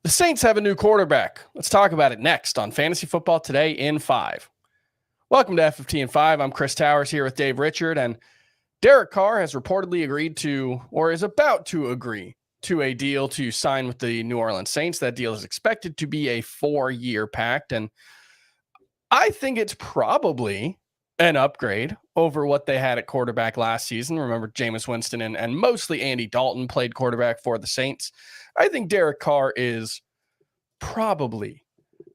The Saints have a new quarterback. Let's talk about it next on Fantasy Football Today in 5. Welcome to FFT in 5. I'm Chris Towers here with Dave Richard, and Derek Carr has reportedly agreed to, or is about to agree to, a deal to sign with the New Orleans Saints. That deal is expected to be a 4-year pact, and I think it's probably an upgrade over what they had at quarterback last season. Remember, Jameis Winston and mostly Andy Dalton played quarterback for the Saints. I think Derek Carr is probably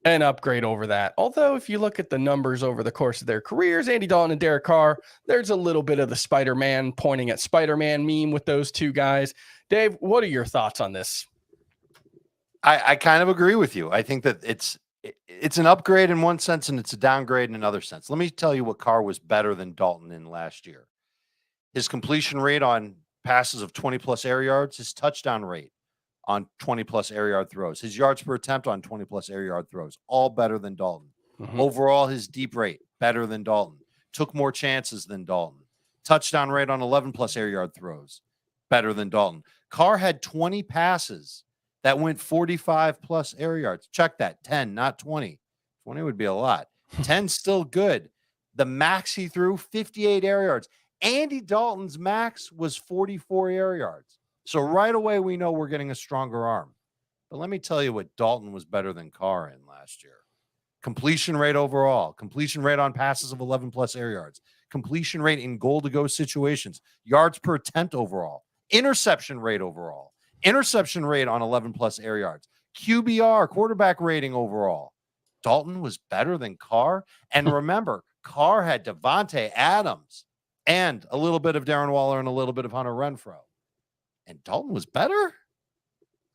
an upgrade over that. Although, if you look at the numbers over the course of their careers, Andy Dalton and Derek Carr, there's a little bit of the Spider-Man pointing at Spider-Man meme with those two guys. Dave, what are your thoughts on this? I kind of agree with you. I think that it's an upgrade in one sense and it's a downgrade in another sense. Let me tell you what Carr was better than Dalton in last year. His completion rate on passes of 20-plus air yards, his touchdown rate on 20-plus air yard throws, his yards per attempt on 20-plus air yard throws, all better than Dalton. Mm-hmm. Overall, his deep rate, better than Dalton. Took more chances than Dalton. Touchdown rate on 11-plus air yard throws, better than Dalton. Carr had 20 passes that went 45-plus air yards. Check that, 10, not 20. 20 would be a lot. 10 still good. The max he threw, 58 air yards. Andy Dalton's max was 44 air yards. So right away, we know we're getting a stronger arm. But let me tell you what Dalton was better than Carr in last year. Completion rate overall, completion rate on passes of 11-plus air yards, completion rate in goal-to-go situations, yards per attempt overall, interception rate overall, interception rate on 11-plus air yards, QBR, quarterback rating overall. Dalton was better than Carr. And remember, Carr had Devontae Adams and a little bit of Darren Waller and a little bit of Hunter Renfrow. And Dalton was better?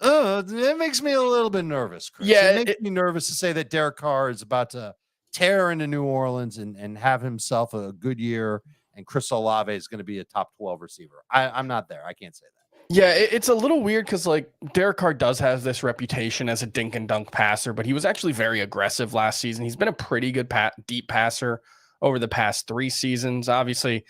It makes me a little bit nervous, Chris. Yeah, it makes me nervous to say that Derek Carr is about to tear into New Orleans and have himself a good year, and Chris Olave is going to be a top 12 receiver. I'm not there. I can't say that. Yeah, it's a little weird because, like, Derek Carr does have this reputation as a dink and dunk passer, but he was actually very aggressive last season. He's been a pretty good deep passer over the past 3 seasons. Obviously,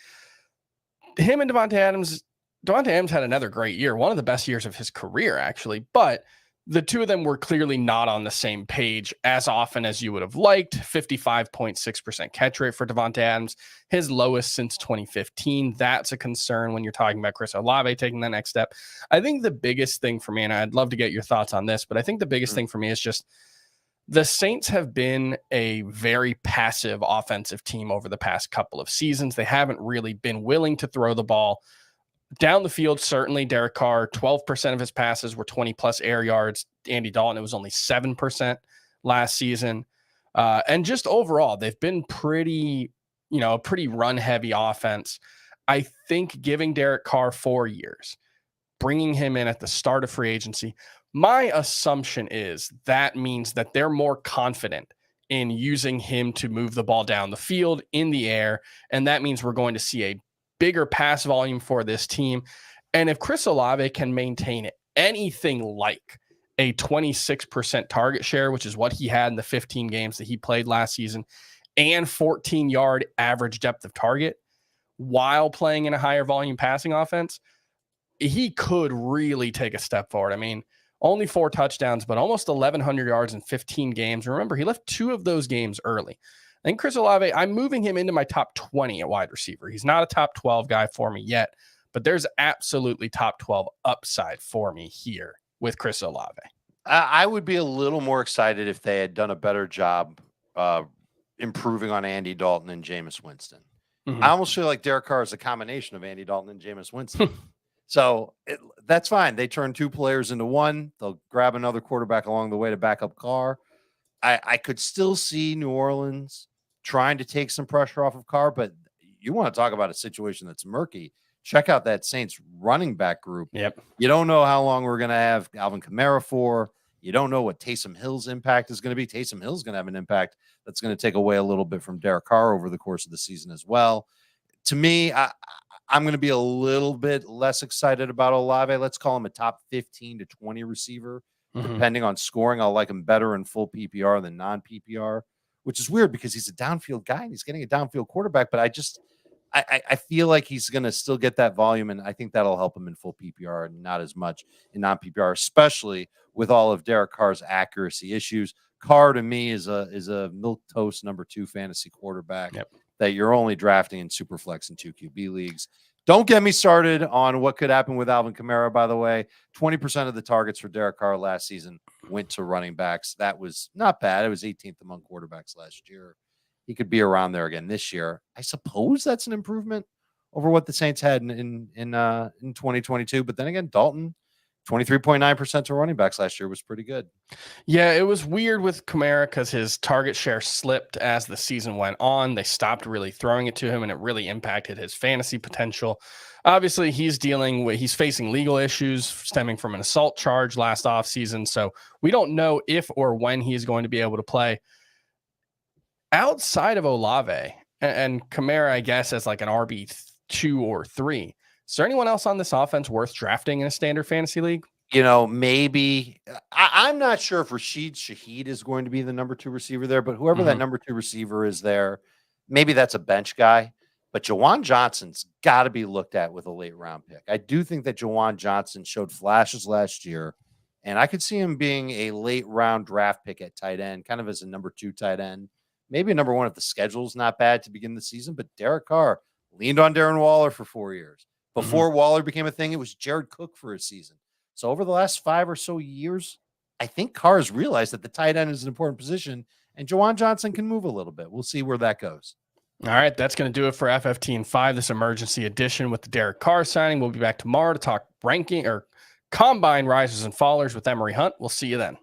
him and Devontae Adams had another great year, one of the best years of his career, actually. But the two of them were clearly not on the same page as often as you would have liked. 55.6% catch rate for Devontae Adams, his lowest since 2015. That's a concern when you're talking about Chris Olave taking that next step. I think the biggest thing for me, and I'd love to get your thoughts on this, but I think the biggest thing for me is just the Saints have been a very passive offensive team over the past couple of seasons. They haven't really been willing to throw the ball down the field. Certainly, Derek Carr, 12% of his passes were 20-plus air yards. Andy Dalton, it was only 7% last season. And just overall, they've been pretty run-heavy offense. I think giving Derek Carr 4 years, bringing him in at the start of free agency, my assumption is that means that they're more confident in using him to move the ball down the field, in the air, and that means we're going to see a bigger pass volume for this team. And if Chris Olave can maintain anything like a 26% target share, which is what he had in the 15 games that he played last season, and 14-yard average depth of target while playing in a higher volume passing offense, he could really take a step forward. I mean, only 4 touchdowns, but almost 1,100 yards in 15 games. Remember, he left 2 of those games early. I think Chris Olave, I'm moving him into my top 20 at wide receiver. He's not a top 12 guy for me yet, but there's absolutely top 12 upside for me here with Chris Olave. I would be a little more excited if they had done a better job improving on Andy Dalton and Jameis Winston. Mm-hmm. I almost feel like Derek Carr is a combination of Andy Dalton and Jameis Winston. So that's fine. They turn 2 players into one. They'll grab another quarterback along the way to back up Carr. I could still see New Orleans trying to take some pressure off of Carr, but you want to talk about a situation that's murky. Check out that Saints running back group. Yep. You don't know how long we're going to have Alvin Kamara for. You don't know what Taysom Hill's impact is going to be. Taysom Hill's going to have an impact that's going to take away a little bit from Derek Carr over the course of the season as well. To me, I'm going to be a little bit less excited about Olave. Let's call him a top 15 to 20 receiver. Mm-hmm. Depending on scoring, I'll like him better in full PPR than non-PPR, which is weird because he's a downfield guy and he's getting a downfield quarterback. But I feel like he's going to still get that volume, and I think that'll help him in full PPR and not as much in non PPR, especially with all of Derek Carr's accuracy issues. Carr to me is a milquetoast number 2 fantasy quarterback that you're only drafting in Superflex and 2 QB leagues. Don't get me started on what could happen with Alvin Kamara, by the way. 20% of the targets for Derek Carr last season went to running backs. That was not bad. It was 18th among quarterbacks last year. He could be around there again this year. I suppose that's an improvement over what the Saints had in 2022. But then again, Dalton, 23.9% to running backs last year was pretty good. Yeah, it was weird with Kamara because his target share slipped as the season went on. They stopped really throwing it to him, and it really impacted his fantasy potential. Obviously, he's facing legal issues stemming from an assault charge last offseason. So we don't know if or when he's going to be able to play. Outside of Olave and Kamara, I guess, as like an RB2 or 3, is there anyone else on this offense worth drafting in a standard fantasy league? Maybe I'm not sure if Rashid Shaheed is going to be the number 2 receiver there, but whoever that number 2 receiver is there, maybe that's a bench guy. But Jawan Johnson's got to be looked at with a late round pick. I do think that Jawan Johnson showed flashes last year, and I could see him being a late round draft pick at tight end, kind of as a number 2 tight end. Maybe a number 1 if the schedule's not bad to begin the season, but Derek Carr leaned on Darren Waller for 4 years. Before Waller became a thing, it was Jared Cook for a season. So over the last 5 or so years, I think Carr has realized that the tight end is an important position, and Jawan Johnson can move a little bit. We'll see where that goes. All right, that's going to do it for FFT and 5, this emergency edition with the Derek Carr signing. We'll be back tomorrow to talk ranking or combine risers and fallers with Emery Hunt. We'll see you then.